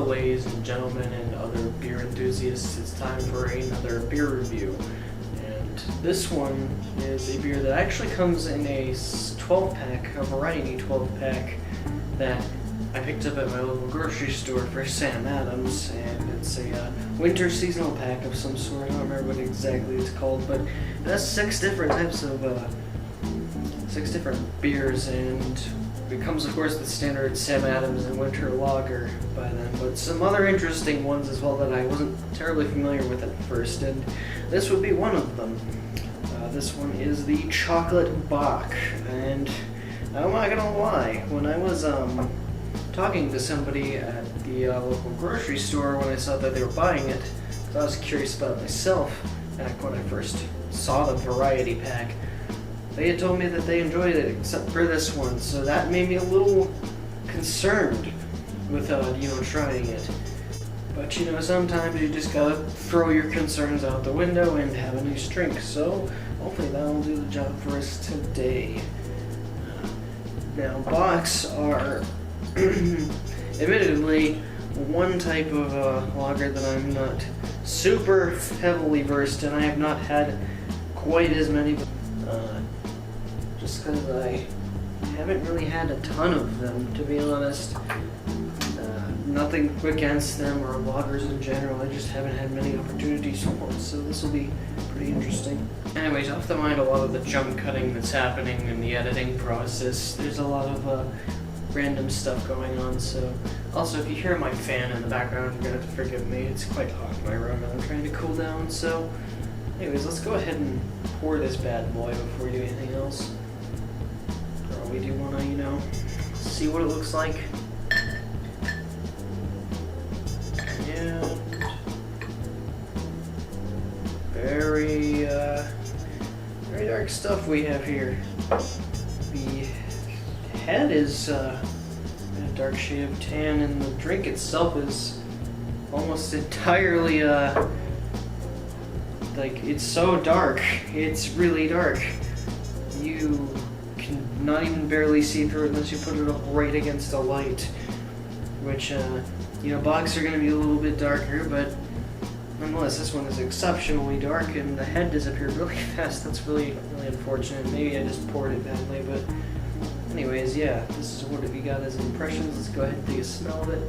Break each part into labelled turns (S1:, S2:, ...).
S1: ladies and gentlemen and other beer enthusiasts, it's time for another beer review. And this one is a beer that actually comes in a 12-pack, a variety 12-pack that I picked up at my local grocery store for Sam Adams, and it's a winter seasonal pack of some sort. I don't remember what exactly it's called, but it has 6 different types of 6 different beers, and it comes, of course, the standard Sam Adams and Winter Lager by them, but some other interesting ones as well that I wasn't terribly familiar with at first, and this would be one of them. This one is the Chocolate Bock, and I'm not gonna lie, when I was talking to somebody at the local grocery store when I saw that they were buying it, because I was curious about it myself back when I first saw the variety pack, they had told me that they enjoyed it except for this one, so that made me a little concerned with trying it. But sometimes you just gotta throw your concerns out the window and have a nice drink, so hopefully that'll do the job for us today. Now, Bocks are admittedly one type of lager that I'm not super heavily versed in. I have not had quite as many, just because I haven't really had a ton of them, to be honest. Nothing against them or lagers in general, I just haven't had many opportunities for them, so this will be pretty interesting. Anyways, off the mind a lot of the jump cutting that's happening in the editing process. There's a lot of random stuff going on, so also if you hear my fan in the background, you're gonna have to forgive me. It's quite hot in my room and I'm trying to cool down, so anyways, let's go ahead and pour this bad boy before we do anything else. We do want to, see what it looks like. And very dark stuff we have here. The head is a dark shade of tan, and the drink itself is almost entirely it's so dark. It's really dark. You can not even barely see through it unless you put it up right against a light, which Bocks are going to be a little bit darker, but nonetheless this one is exceptionally dark, and the head disappeared really fast. That's really unfortunate. Maybe I just poured it badly, but anyways, yeah, this is what we got as impressions. Let's go ahead and take a smell of it.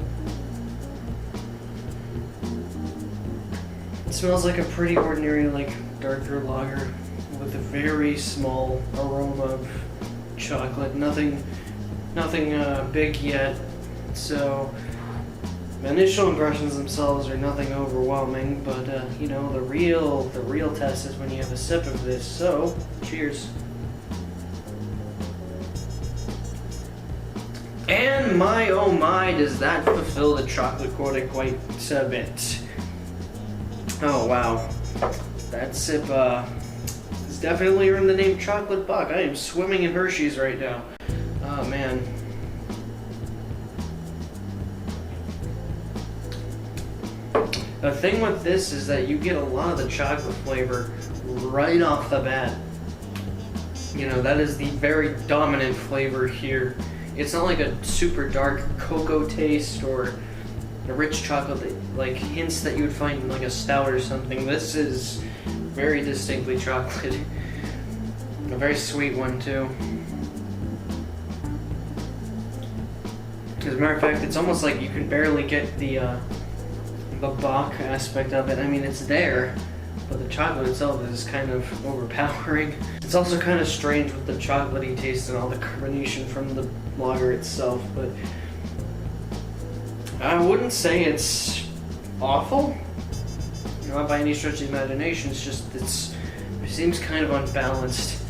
S1: It smells like a pretty ordinary, darker lager with a very small aroma of chocolate. Nothing big yet. So my initial impressions themselves are nothing overwhelming, but the real test is when you have a sip of this. So cheers. And my oh my, does that fulfill the chocolate quota quite a bit. Oh wow, that sip is definitely earned the name Chocolate Bock. I am swimming in Hershey's right now. Oh man. The thing with this is that you get a lot of the chocolate flavor right off the bat. That is the very dominant flavor here. It's not like a super dark cocoa taste or a rich chocolate, like hints that you would find in a stout or something. This is very distinctly chocolate. A very sweet one too. As a matter of fact, it's almost like you can barely get the Bock aspect of it. I mean, it's there, but the chocolate itself is kind of overpowering. It's also kind of strange with the chocolatey taste and all the carbonation from the lager itself, but I wouldn't say it's awful. Not by any stretch of the imagination. It's just it seems kind of unbalanced.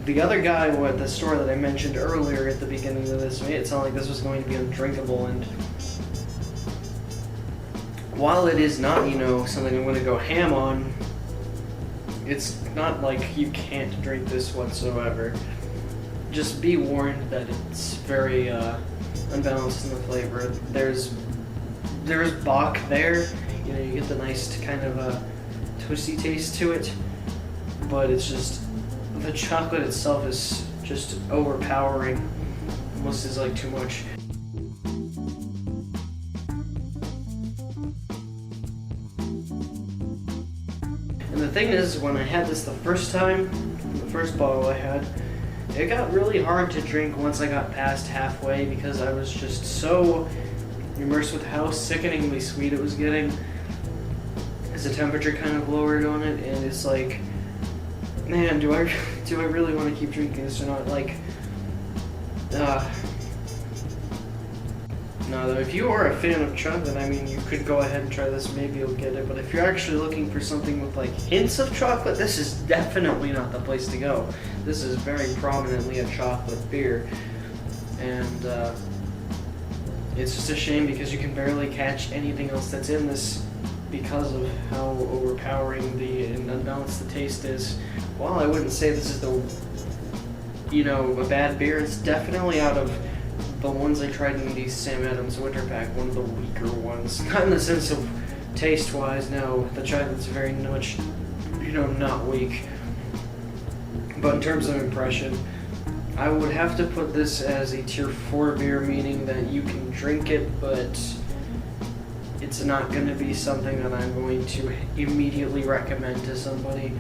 S1: The other guy at the store that I mentioned earlier at the beginning of this made it sound like this was going to be undrinkable, and while it is not, something I'm going to go ham on, it's not like you can't drink this whatsoever. Just be warned that it's very unbalanced in the flavor. There's Bock there, you get the nice kind of toasty taste to it, but it's just the chocolate itself is just overpowering. Almost is too much. the thing is, when I had this the first time, the first bottle I had, it got really hard to drink once I got past halfway because I was just so immersed with how sickeningly sweet it was getting as the temperature kind of lowered on it, and it's like, man, do I really want to keep drinking this or not? Like, no, though, if you are a fan of chocolate, I mean, you could go ahead and try this, maybe you'll get it, but if you're actually looking for something with, like, hints of chocolate, this is definitely not the place to go. This is very prominently a chocolate beer, and, it's just a shame because you can barely catch anything else that's in this because of how overpowering the unbalanced the taste is. While I wouldn't say this is a bad beer, it's definitely out of the ones I tried in the Sam Adams Winter Pack, one of the weaker ones. Not in the sense of taste-wise, no, the chocolate's very much, not weak. But in terms of impression, I would have to put this as a tier 4 beer, meaning that you can drink it, but it's not going to be something that I'm going to immediately recommend to somebody.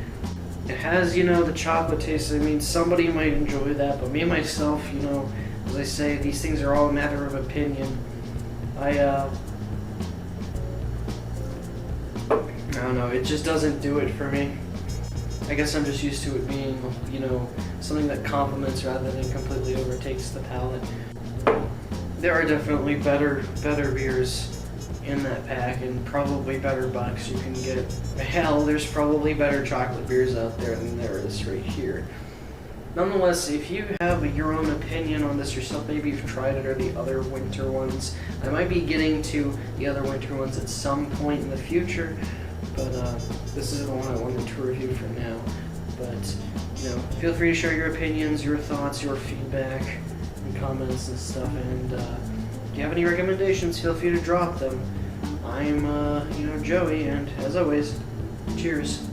S1: It has, the chocolate taste. I mean, somebody might enjoy that, but me myself, as I say, these things are all a matter of opinion. I don't know, it just doesn't do it for me. I guess I'm just used to it being, something that complements rather than completely overtakes the palate. There are definitely better beers in that pack, and probably better Bocks you can get. Hell, there's probably better chocolate beers out there than there is right here. Nonetheless, if you have your own opinion on this yourself, maybe you've tried it or the other winter ones. I might be getting to the other winter ones at some point in the future, but this is the one I wanted to review for now. But, feel free to share your opinions, your thoughts, your feedback, and comments and stuff, and if you have any recommendations, feel free to drop them. I'm, Joey, and as always, cheers.